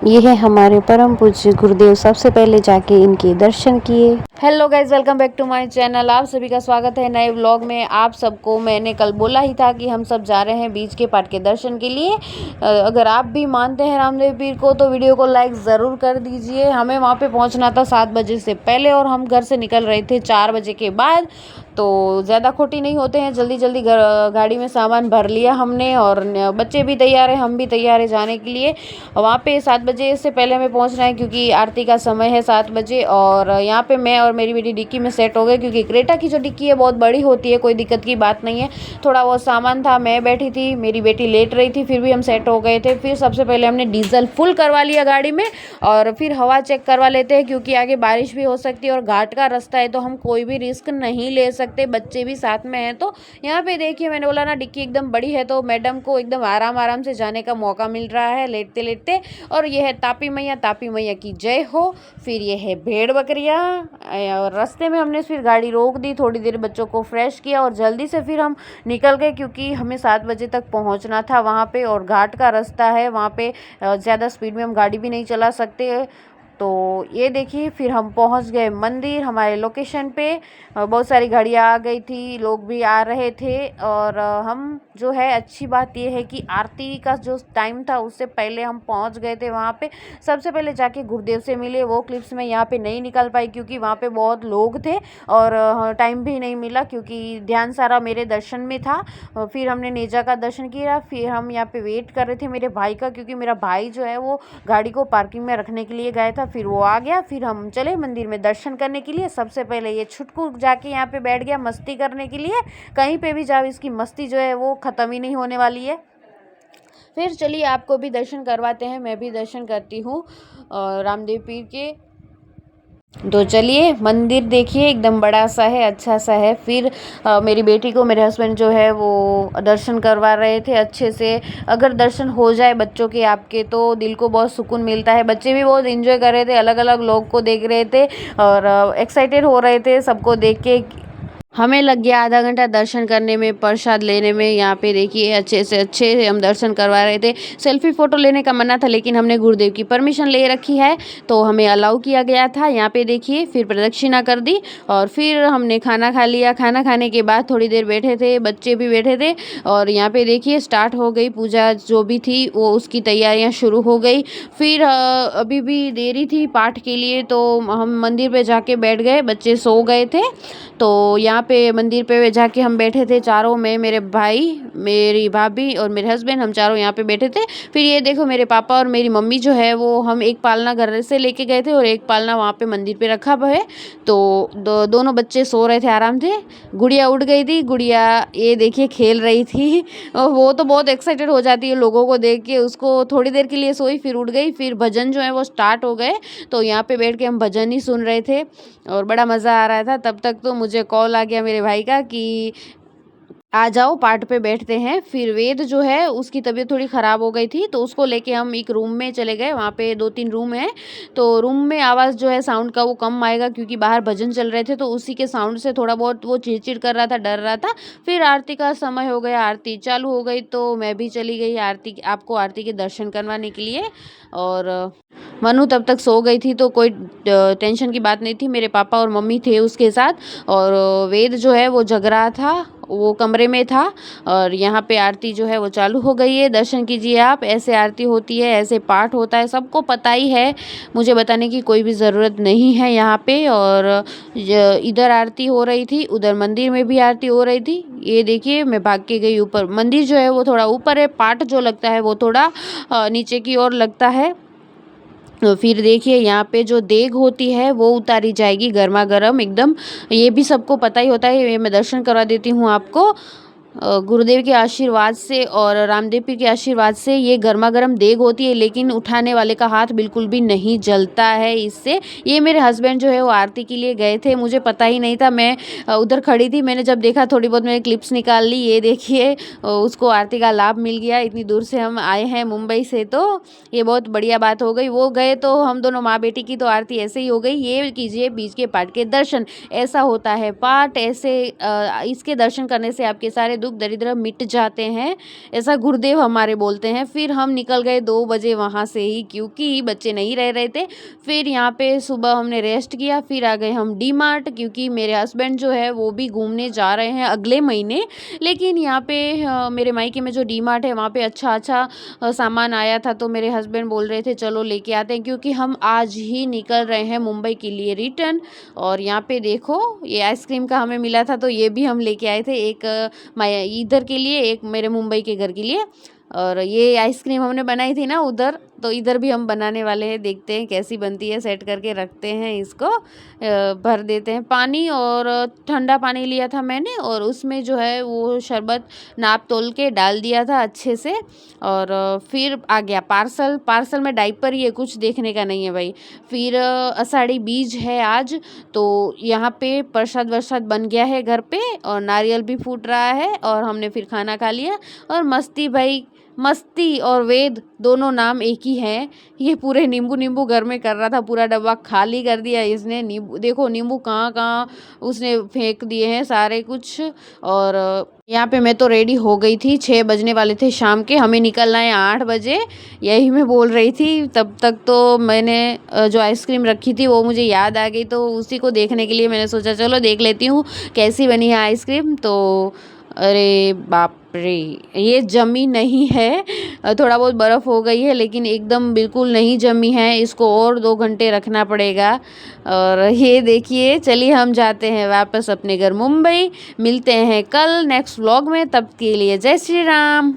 ये है हमारे परम पूज्य गुरुदेव। सबसे पहले जाके इनके दर्शन किए। Hello guys, welcome back to my channel. आप सभी का स्वागत है नए व्लॉग में। आप सबको मैंने कल बोला ही था कि हम सब जा रहे हैं बीच के पाट के दर्शन के लिए। अगर आप भी मानते हैं रामदेव पीर को तो वीडियो को लाइक ज़रूर कर दीजिए। हमें वहाँ पे पहुँचना था 7 बजे से पहले और हम घर से निकल रहे थे 4 बजे के बाद। तो ज़्यादा खोटी नहीं होते हैं, जल्दी जल्दी गाड़ी में सामान भर लिया हमने और बच्चे भी तैयार हैं, हम भी तैयार हैं जाने के लिए। वहाँ पे 7 बजे से पहले हमें पहुँचना है क्योंकि आरती का समय है 7 बजे। और यहाँ पे मैं और मेरी बेटी डिक्की में सेट हो गए क्योंकि क्रेटा की जो डिक्की है बहुत बड़ी होती है, कोई दिक्कत की बात नहीं है। थोड़ा बहुत सामान था, मैं बैठी थी, मेरी बेटी लेट रही थी, फिर भी हम सेट हो गए थे। फिर सबसे पहले हमने डीजल फुल करवा लिया गाड़ी में और फिर हवा चेक करवा लेते हैं क्योंकि आगे बारिश भी हो सकती है और घाट का रास्ता है तो हम कोई भी रिस्क नहीं ले सकते, बच्चे भी साथ में हैं। तो यहाँ पे देखिए, मैंने बोला ना डिक्की एकदम बड़ी है तो मैडम को एकदम आराम आराम से जाने का मौका मिल रहा है लेटते लेटते। और ये है तापी मैया की जय हो। फिर ये है भेड़ बकरियाँ। और रास्ते में हमने फिर गाड़ी रोक दी, थोड़ी देर बच्चों को फ्रेश किया और जल्दी से फिर हम निकल गए क्योंकि हमें 7 बजे तक पहुंचना था वहाँ पे। और घाट का रास्ता है वहाँ पे, ज़्यादा स्पीड में हम गाड़ी भी नहीं चला सकते। तो ये देखिए, फिर हम पहुंच गए मंदिर हमारे लोकेशन पे। बहुत सारी गाड़ियाँ आ गई थी, लोग भी आ रहे थे। और हम जो है, अच्छी बात ये है कि आरती का जो टाइम था उससे पहले हम पहुंच गए थे वहाँ पे। सबसे पहले जाके गुरुदेव से मिले, वो क्लिप्स मैं यहाँ पे नहीं निकाल पाई क्योंकि वहाँ पे बहुत लोग थे और टाइम भी नहीं मिला क्योंकि ध्यान सारा मेरे दर्शन में था। फिर हमने नेजा का दर्शन किया, फिर हम यहाँ पे वेट कर रहे थे मेरे भाई का क्योंकि मेरा भाई जो है वो गाड़ी को पार्किंग में रखने के लिए गया था। फिर वो आ गया, फिर हम चले मंदिर में दर्शन करने के लिए। सबसे पहले ये छुटकू जाके यहाँ पे बैठ गया मस्ती करने के लिए। कहीं पे भी जाओ इसकी मस्ती जो है वो ख़त्म ही नहीं होने वाली है। फिर चलिए आपको भी दर्शन करवाते हैं, मैं भी दर्शन करती हूँ रामदेव पीर के। तो चलिए, मंदिर देखिए एकदम बड़ा सा है, अच्छा सा है। फिर मेरी बेटी को मेरे हस्बैंड जो है वो दर्शन करवा रहे थे अच्छे से। अगर दर्शन हो जाए बच्चों के आपके तो दिल को बहुत सुकून मिलता है। बच्चे भी बहुत एंजॉय कर रहे थे, अलग अलग लोग को देख रहे थे और एक्साइटेड हो रहे थे सबको देख के। हमें लग गया आधा घंटा दर्शन करने में, प्रसाद लेने में। यहाँ पे देखिए अच्छे से हम दर्शन करवा रहे थे। सेल्फी फ़ोटो लेने का मना था लेकिन हमने गुरुदेव की परमिशन ले रखी है तो हमें अलाउ किया गया था। यहाँ पे देखिए, फिर प्रदक्षिणा कर दी और फिर हमने खाना खा लिया। खाना खाने के बाद थोड़ी देर बैठे थे, बच्चे भी बैठे थे और यहाँ पे देखिए स्टार्ट हो गई पूजा जो भी थी वो, उसकी तैयारियाँ शुरू हो गई। फिर अभी भी देरी थी पाठ के लिए तो हम मंदिर पे जाके बैठ गए, बच्चे सो गए थे। तो यहाँ पे मंदिर पे जाके हम बैठे थे चारों में, मेरे भाई, मेरी भाभी और मेरे हस्बैंड, हम चारों यहाँ पे बैठे थे। फिर ये देखो, मेरे पापा और मेरी मम्मी जो है वो, हम एक पालना घर से लेके गए थे और एक पालना वहाँ पे मंदिर पे रखा हुआ है। तो दोनों बच्चे सो रहे थे आराम से। गुड़िया उठ गई थी, गुड़िया ये देखिए खेल रही थी और वो तो बहुत एक्साइटेड हो जाती है लोगों को देख के। उसको थोड़ी देर के लिए सोई, फिर उठ गई। फिर भजन जो है वो स्टार्ट हो गए तो यहाँ पे बैठ के हम भजन ही सुन रहे थे और बड़ा मज़ा आ रहा था। तब तक तो मुझे कॉल आ गया मेरे भाई का कि आ जाओ पाठ पे बैठते हैं। फिर वेद जो है उसकी तबीयत थोड़ी ख़राब हो गई थी तो उसको लेके हम एक रूम में चले गए। वहाँ पे 2-3 रूम हैं तो रूम में आवाज़ जो है साउंड का वो कम आएगा क्योंकि बाहर भजन चल रहे थे तो उसी के साउंड से थोड़ा बहुत वो चिड़चिड़ कर रहा था, डर रहा था। फिर आरती का समय हो गया, आरती चालू हो गई तो मैं भी चली गई आरती के दर्शन करवाने के लिए। और मनु तब तक सो गई थी तो कोई टेंशन की बात नहीं थी, मेरे पापा और मम्मी थे उसके साथ। और वेद जो है वो जग रहा था, वो कमरे में था। और यहाँ पे आरती जो है वो चालू हो गई है। दर्शन कीजिए आप, ऐसे आरती होती है, ऐसे पाठ होता है, सबको पता ही है, मुझे बताने की कोई भी ज़रूरत नहीं है यहाँ पे। और इधर आरती हो रही थी, उधर मंदिर में भी आरती हो रही थी। ये देखिए मैं भाग के गई ऊपर। मंदिर जो है वो थोड़ा ऊपर है, पाठ जो लगता है वो थोड़ा नीचे की ओर लगता है। फिर देखिए यहाँ पे जो देग होती है वो उतारी जाएगी गर्मा गर्म एकदम, ये भी सबको पता ही होता है। ये मैं दर्शन करवा देती हूँ आपको। गुरुदेव के आशीर्वाद से और रामदेव पीर के आशीर्वाद से ये गर्मा गर्म देग होती है लेकिन उठाने वाले का हाथ बिल्कुल भी नहीं जलता है इससे। ये मेरे हस्बैंड जो है वो आरती के लिए गए थे, मुझे पता ही नहीं था। मैं उधर खड़ी थी, मैंने जब देखा थोड़ी बहुत मैंने क्लिप्स निकाल ली। ये देखिए उसको आरती का लाभ मिल गया, इतनी दूर से हम आए हैं मुंबई से तो ये बहुत बढ़िया बात हो गई। वो गए तो हम दोनों माँ बेटी की तो आरती ऐसे ही हो गई। ये कीजिए बीच के पाठ के दर्शन, ऐसा होता है पाठ, ऐसे इसके दर्शन करने से आपके सारे दुख दरिद्र मिट जाते हैं, ऐसा गुरुदेव हमारे बोलते हैं। फिर हम निकल गए 2 बजे वहाँ से ही, क्योंकि बच्चे नहीं रह रहे थे। फिर यहाँ पे सुबह हमने रेस्ट किया, फिर आ गए हम डी मार्ट, क्योंकि मेरे हस्बैंड जो है वो भी घूमने जा रहे हैं अगले महीने। लेकिन यहाँ पे मेरे मायके में जो डी मार्ट है वहाँ पे अच्छा सामान आया था, तो मेरे हस्बैंड बोल रहे थे चलो लेके आते हैं, क्योंकि हम आज ही निकल रहे हैं मुंबई के लिए रिटर्न। और यहाँ पे देखो ये आइसक्रीम का हमें मिला था, तो ये भी हम लेके आए थे, एक इधर के लिए, एक मेरे मुंबई के घर के लिए। और ये आइसक्रीम हमने बनाई थी ना उधर, तो इधर भी हम बनाने वाले हैं, देखते हैं कैसी बनती है। सेट करके रखते हैं इसको, भर देते हैं पानी, और ठंडा पानी लिया था मैंने, और उसमें जो है वो शरबत नाप तोल के डाल दिया था अच्छे से। और फिर आ गया पार्सल में डायपर ही है, कुछ देखने का नहीं है भाई। फिर आषाढ़ी बीज है आज, तो यहाँ पे प्रसाद वर्साद बन गया है घर पे, और नारियल भी फूट रहा है, और हमने फिर खाना खा लिया। और मस्ती भाई, मस्ती और वेद दोनों नाम एक ही हैं। ये पूरे नींबू घर में कर रहा था, पूरा डब्बा खाली कर दिया इसने। नींबू देखो, नींबू कहाँ कहाँ उसने फेंक दिए हैं सारे कुछ। और यहाँ पे मैं तो रेडी हो गई थी, 6 बजने वाले थे शाम के, हमें निकलना है 8 बजे, यही मैं बोल रही थी। तब तक तो मैंने जो आइसक्रीम रखी थी वो मुझे याद आ गई, तो उसी को देखने के लिए मैंने सोचा चलो देख लेती हूँ कैसी बनी है आइसक्रीम। तो अरे बाप रे, ये जमी नहीं है, थोड़ा बहुत बर्फ़ हो गई है, लेकिन एकदम बिल्कुल नहीं जमी है, इसको और 2 घंटे रखना पड़ेगा। और ये देखिए, चलिए हम जाते हैं वापस अपने घर मुंबई, मिलते हैं कल नेक्स्ट व्लॉग में, तब के लिए जय श्री राम।